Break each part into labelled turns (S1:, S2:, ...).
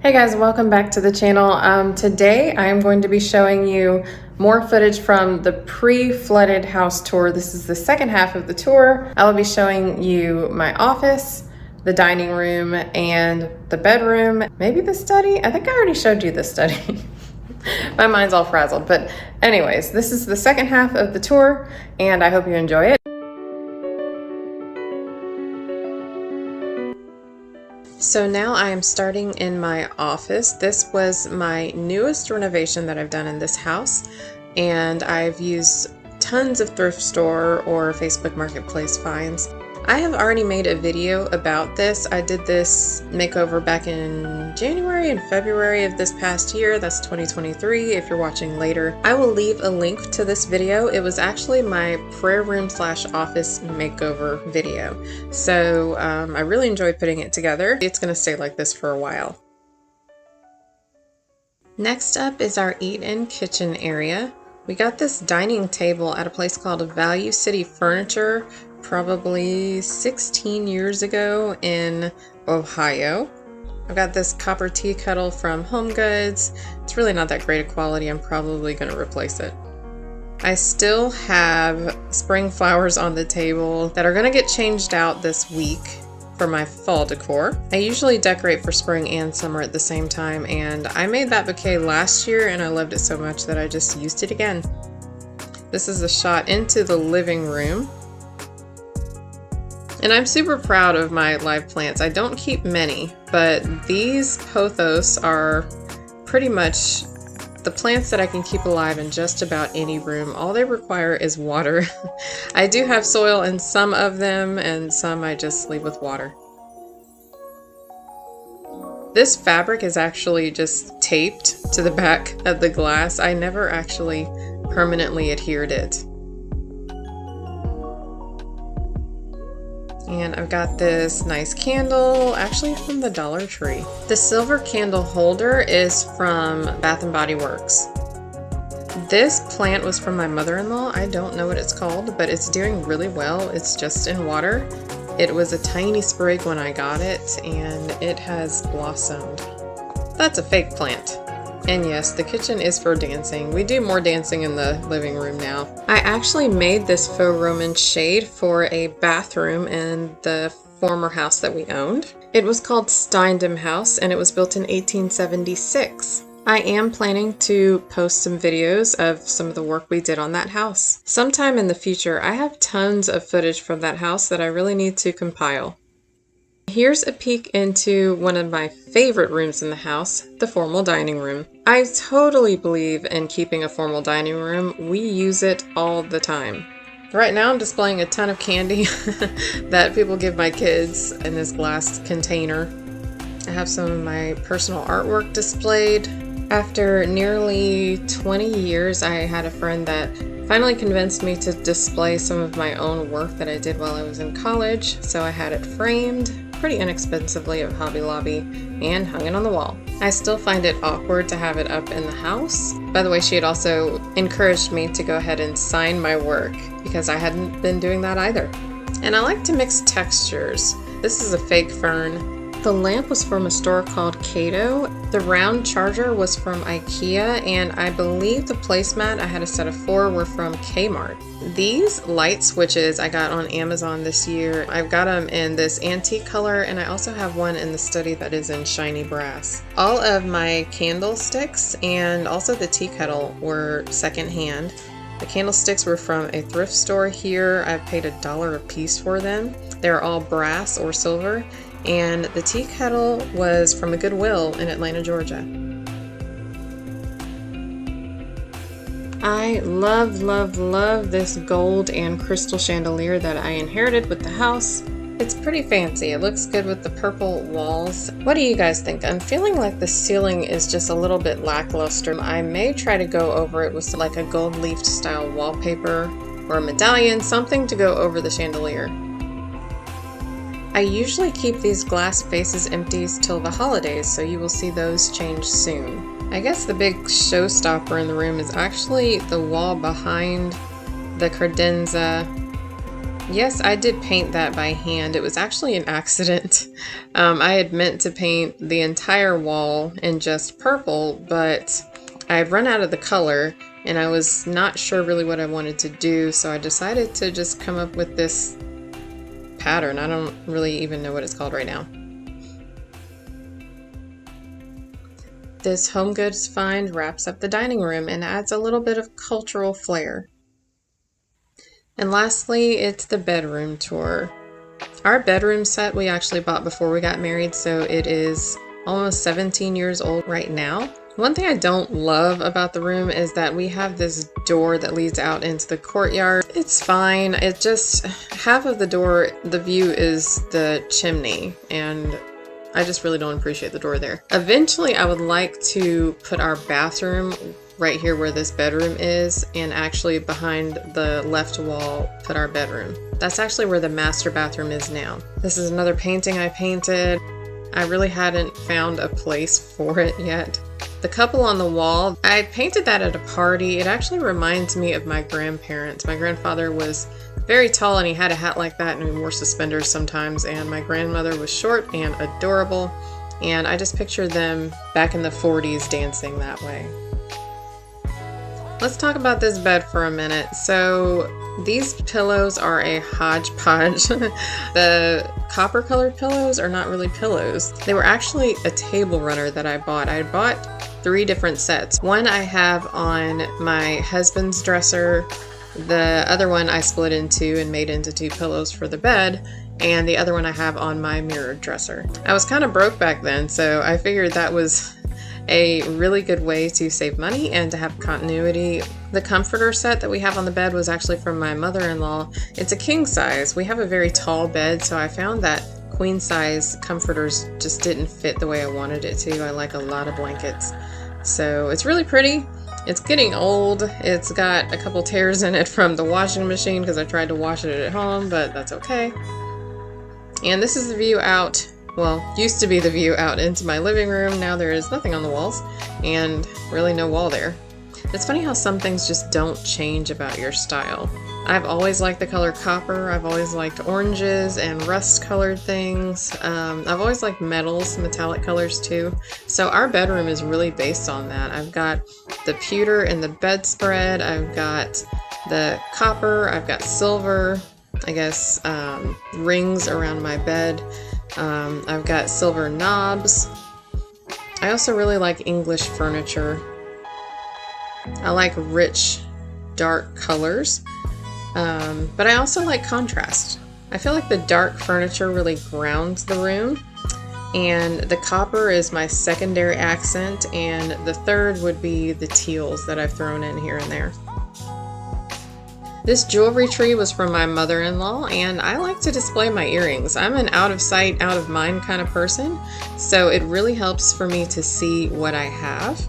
S1: Hey guys, welcome back to the channel. Today I am going to be showing you more footage from the pre-flooded house tour. This is the second half of the tour. I will be showing you my office, the dining room, and the bedroom, maybe the study. I think I already showed you the study. My mind's all frazzled, but anyways, this is the second half of the tour and I hope you enjoy it. So now I am starting in my office. This was my newest renovation that I've done in this house, and I've used tons of thrift store or Facebook Marketplace finds. I have already made a video about this. I did this makeover back in January and February of this past year. That's 2023 if you're watching later. I will leave a link to this video. It was actually my prayer room / office makeover video. So I really enjoyed putting it together. It's gonna stay like this for a while. Next up is our eat-in kitchen area. We got this dining table at a place called Value City Furniture probably 16 years ago in Ohio. I've got this copper tea kettle from Home Goods. It's really not that great a quality. I'm probably going to replace it. I still have spring flowers on the table that are going to get changed out this week for my fall decor. I usually decorate for spring and summer at the same time, and I made that bouquet last year and I loved it so much that I just used it again. This is a shot into the living room. And I'm super proud of my live plants. I don't keep many, but these pothos are pretty much the plants that I can keep alive in just about any room. All they require is water. I do have soil in some of them, and some I just leave with water. This fabric is actually just taped to the back of the glass. I never actually permanently adhered it. And I've got this nice candle, actually from the Dollar Tree. The silver candle holder is from Bath & Body Works. This plant was from my mother-in-law. I don't know what it's called, but it's doing really well. It's just in water. It was a tiny sprig when I got it, and it has blossomed. That's a fake plant. And yes, the kitchen is for dancing. We do more dancing in the living room now. I actually made this faux Roman shade for a bathroom in the former house that we owned. It was called Steindem House, and it was built in 1876. I am planning to post some videos of some of the work we did on that house sometime in the future. I have tons of footage from that house that I really need to compile. Here's a peek into one of my favorite rooms in the house, the formal dining room. I totally believe in keeping a formal dining room. We use it all the time. Right now I'm displaying a ton of candy that people give my kids in this glass container. I have some of my personal artwork displayed. After nearly 20 years, I had a friend that finally convinced me to display some of my own work that I did while I was in college, so I had it framed pretty inexpensively at Hobby Lobby and hung it on the wall. I still find it awkward to have it up in the house. By the way, she had also encouraged me to go ahead and sign my work because I hadn't been doing that either. And I like to mix textures. This is a fake fern. The lamp was from a store called Caio. The round charger was from IKEA, and I believe the placemat, I had a set of 4, were from Kmart. These light switches I got on Amazon this year. I've got them in this antique color, and I also have one in the study that is in shiny brass. All of my candlesticks and also the tea kettle were secondhand. The candlesticks were from a thrift store here. I paid $1 a piece for them. They're all brass or silver. And the tea kettle was from a Goodwill in Atlanta, Georgia. I love, love, love this gold and crystal chandelier that I inherited with the house. It's pretty fancy. It looks good with the purple walls. What do you guys think? I'm feeling like the ceiling is just a little bit lackluster. I may try to go over it with like a gold leafed style wallpaper or a medallion, something to go over the chandelier. I usually keep these glass vases empty till the holidays, so you will see those change soon. I guess the big showstopper in the room is actually the wall behind the credenza Yes, I did paint that by hand. It was actually an accident. I had meant to paint the entire wall in just purple, but I had run out of the color and I was not sure really what I wanted to do, so I decided to just come up with this pattern. I don't really even know what it's called right now. This home goods find wraps up the dining room and adds a little bit of cultural flair. And lastly, it's the bedroom tour. Our bedroom set we actually bought before we got married, so it is almost 17 years old right now. One thing I don't love about the room is that we have this door that leads out into the courtyard. It's fine. It just, half of the door, the view is the chimney, and I just really don't appreciate the door there. Eventually, I would like to put our bathroom right here where this bedroom is, and actually behind the left wall put our bedroom. That's actually where the master bathroom is now. This is another painting I painted. I really hadn't found a place for it yet. The couple on the wall, I painted that at a party. It actually reminds me of my grandparents. My grandfather was very tall and he had a hat like that and he wore suspenders sometimes, and my grandmother was short and adorable, and I just picture them back in the 40s dancing that way. Let's talk about this bed for a minute. So these pillows are a hodgepodge. The copper colored pillows are not really pillows. They were actually a table runner that I bought. I bought 3 different sets. One I have on my husband's dresser. The other one I split into and made into 2 pillows for the bed. And the other one I have on my mirrored dresser. I was kind of broke back then, so I figured that was a really good way to save money and to have continuity. The comforter set that we have on the bed was actually from my mother-in-law. It's a king size. We have a very tall bed, so I found that queen size comforters just didn't fit the way I wanted it to. I like a lot of blankets. So it's really pretty. It's getting old. It's got a couple tears in it from the washing machine because I tried to wash it at home, but that's okay. And this is the view out. Well, used to be the view out into my living room. Now there is nothing on the walls and really no wall there. It's funny how some things just don't change about your style. I've always liked the color copper. I've always liked oranges and rust colored things. I've always liked metals, metallic colors too. So our bedroom is really based on that. I've got the pewter in the bedspread. I've got the copper. I've got silver, I guess, rings around my bed. I've got silver knobs. I also really like English furniture. I like rich, dark colors, but I also like contrast. I feel like the dark furniture really grounds the room, and the copper is my secondary accent, and the third would be the teals that I've thrown in here and there. This jewelry tree was from my mother-in-law, and I like to display my earrings. I'm an out of sight, out of mind kind of person, so it really helps for me to see what I have.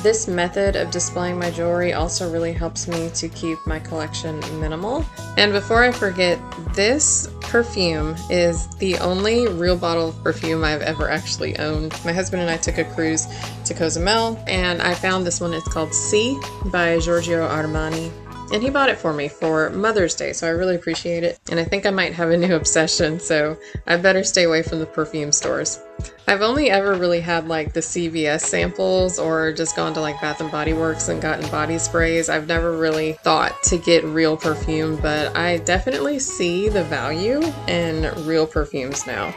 S1: This method of displaying my jewelry also really helps me to keep my collection minimal. And before I forget, this perfume is the only real bottle of perfume I've ever actually owned. My husband and I took a cruise to Cozumel, and I found this one. It's called C by Giorgio Armani. And he bought it for me for Mother's Day, so I really appreciate it. And I think I might have a new obsession, so I better stay away from the perfume stores. I've only ever really had like the CVS samples or just gone to like Bath and Body Works and gotten body sprays. I've never really thought to get real perfume, but I definitely see the value in real perfumes now.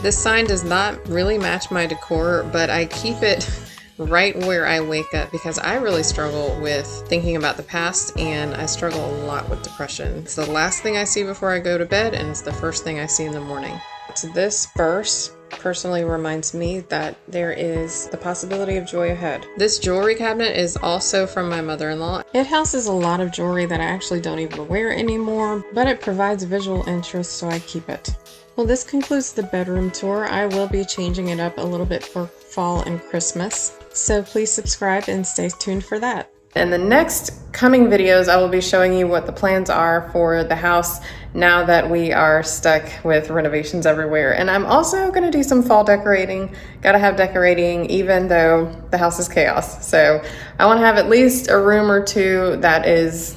S1: This sign does not really match my decor, but I keep it right where I wake up because I really struggle with thinking about the past, and I struggle a lot with depression. It's the last thing I see before I go to bed, and it's the first thing I see in the morning. So this verse personally reminds me that there is the possibility of joy ahead. This jewelry cabinet is also from my mother-in-law. It houses a lot of jewelry that I actually don't even wear anymore, but it provides visual interest, so I keep it. Well, this concludes the bedroom tour. I will be changing it up a little bit for fall and Christmas, so please subscribe and stay tuned for that. In the next coming videos, I will be showing you what the plans are for the house now that we are stuck with renovations everywhere. And I'm also going to do some fall decorating. Gotta have decorating even though the house is chaos. So I want to have at least a room or two that is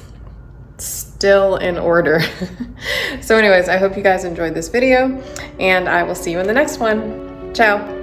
S1: still in order. So anyways, I hope you guys enjoyed this video, and I will see you in the next one. Ciao.